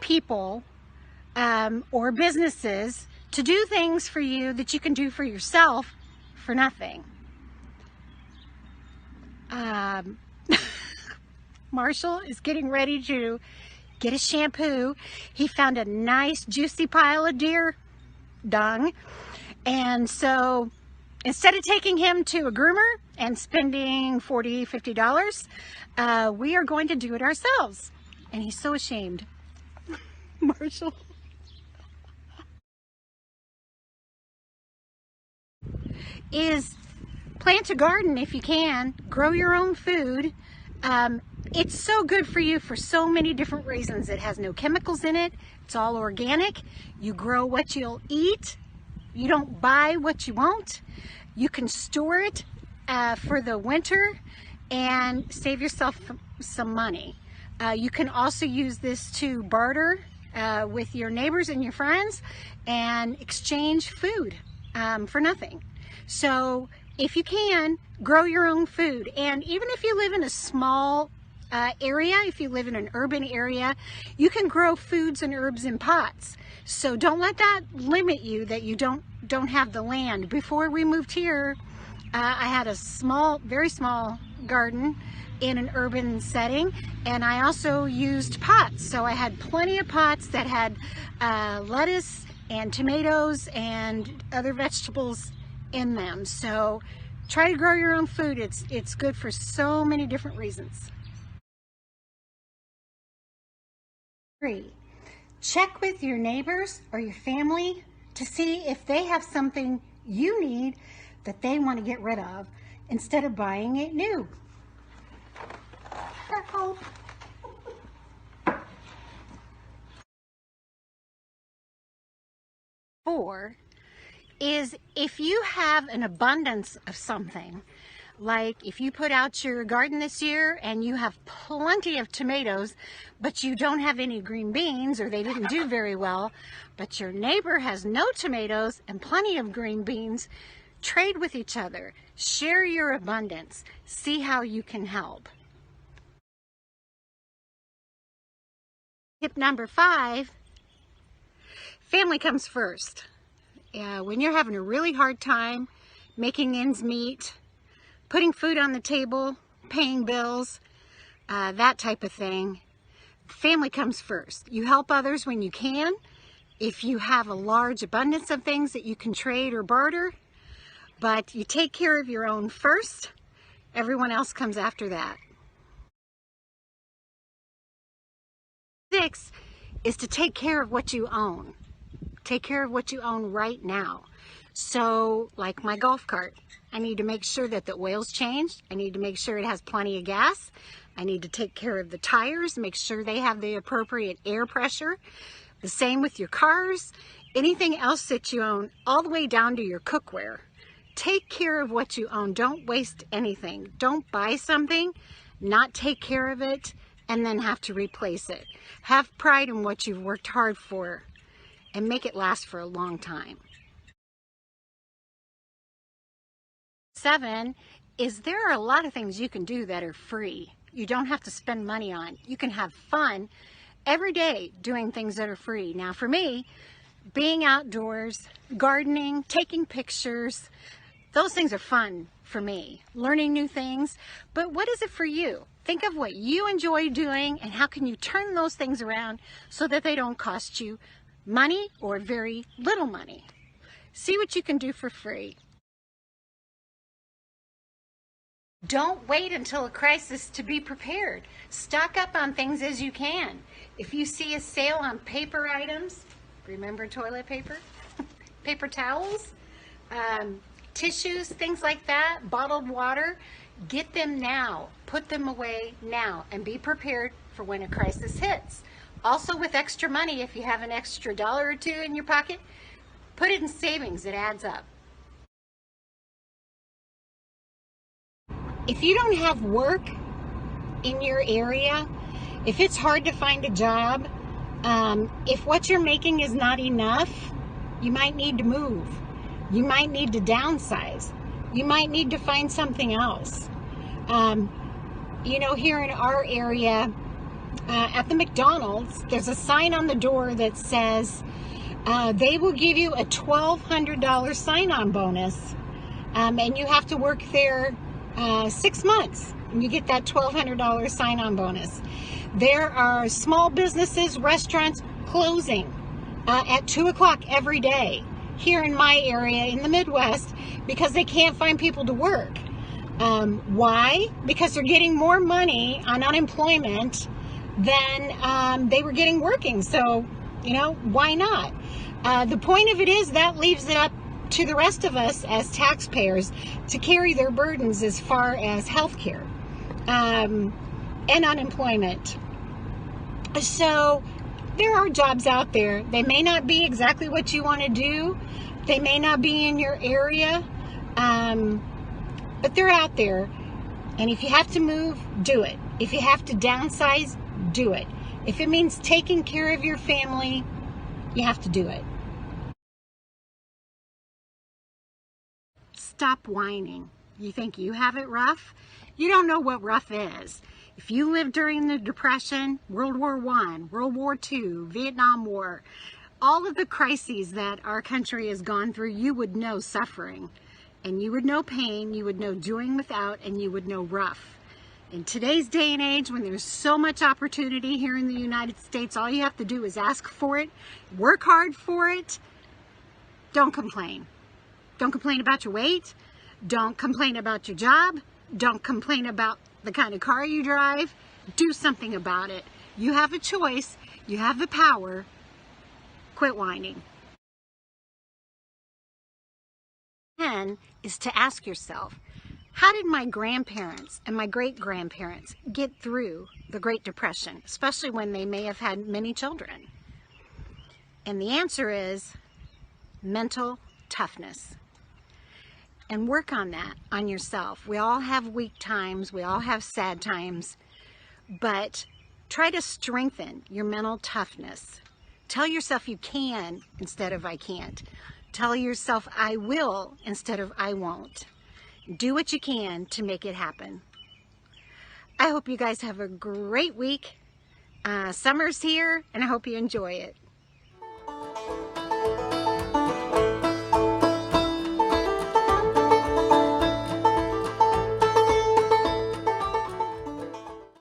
people or businesses to do things for you that you can do for yourself for nothing. Marshall is getting ready to get a shampoo. He found a nice juicy pile of deer dung, and so instead of taking him to a groomer and spending $40, $50, we are going to do it ourselves. And he's so ashamed. Marshall. Is plant a garden if you can. Grow your own food. It's so good for you for so many different reasons. It has no chemicals in it. It's all organic. You grow what you'll eat. You don't buy what you won't. You can store it for the winter and save yourself some money. You can also use this to barter with your neighbors and your friends and exchange food for nothing. So if you can, grow your own food. And even if you live in a small area, if you live in an urban area, you can grow foods and herbs in pots. So don't let that limit you that you don't have the land. Before we moved here, I had a very small garden in an urban setting, and I also used pots. So I had plenty of pots that had lettuce and tomatoes and other vegetables in them. So try to grow your own food. It's good for so many different reasons. 3. Check with your neighbors or your family to see if they have something you need that they want to get rid of instead of buying it new. Help. 4 is if you have an abundance of something, like if you put out your garden this year and you have plenty of tomatoes, but you don't have any green beans, or they didn't do very well, but your neighbor has no tomatoes and plenty of green beans, trade with each other, share your abundance, see how you can help. Tip number 5, family comes first. When you're having a really hard time making ends meet, putting food on the table, paying bills, that type of thing, family comes first. You help others when you can. If you have a large abundance of things that you can trade or barter, but you take care of your own first, everyone else comes after that. 6 is to take care of what you own. Take care of what you own right now. So, like my golf cart, I need to make sure that the oil's changed. I need to make sure it has plenty of gas. I need to take care of the tires, make sure they have the appropriate air pressure. The same with your cars, anything else that you own, all the way down to your cookware. Take care of what you own. Don't waste anything. Don't buy something, not take care of it, and then have to replace it. Have pride in what you've worked hard for and make it last for a long time. 7 is there are a lot of things you can do that are free. You don't have to spend money on. You can have fun every day doing things that are free. Now for me, being outdoors, gardening, taking pictures, those things are fun for me. Learning new things, but what is it for you? Think of what you enjoy doing and how can you turn those things around so that they don't cost you money or very little money. See what you can do for free. Don't wait until a crisis to be prepared. Stock up on things as you can. If you see a sale on paper items, remember toilet paper, paper towels, tissues, things like that, bottled water, get them now. Put them away now and be prepared for when a crisis hits. Also with extra money, if you have an extra $1 or $2 in your pocket, put it in savings, it adds up. If you don't have work in your area, if it's hard to find a job, if what you're making is not enough, you might need to move. You might need to downsize. You might need to find something else. You know, here in our area, at the McDonald's, there's a sign on the door that says they will give you a $1,200 sign-on bonus, and you have to work there 6 months, and you get that $1,200 sign-on bonus. There are small businesses, restaurants closing at 2 o'clock every day here in my area in the Midwest because they can't find people to work. Why? Because they're getting more money on unemployment than they were getting working. So, you know, why not? The point of it is that leaves it up to the rest of us as taxpayers to carry their burdens as far as health care and unemployment. So there are jobs out there. They may not be exactly what you want to do. They may not be in your area, but they're out there. And if you have to move, do it. If you have to downsize, do it. If it means taking care of your family, you have to do it. Stop whining. You think you have it rough? You don't know what rough is. If you lived during the Depression, World War I, World War II, Vietnam War, all of the crises that our country has gone through, you would know suffering. And you would know pain, you would know doing without, and you would know rough. In today's day and age, when there's so much opportunity here in the United States, all you have to do is ask for it, work hard for it. Don't complain. Don't complain about your weight. Don't complain about your job. Don't complain about the kind of car you drive. Do something about it. You have a choice. You have the power. Quit whining. Then is to ask yourself, how did my grandparents and my great-grandparents get through the Great Depression, especially when they may have had many children? And the answer is mental toughness. And work on that, on yourself. We all have weak times, we all have sad times, but try to strengthen your mental toughness. Tell yourself you can instead of I can't. Tell yourself I will instead of I won't. Do what you can to make it happen. I hope you guys have a great week. Summer's here, and I hope you enjoy it.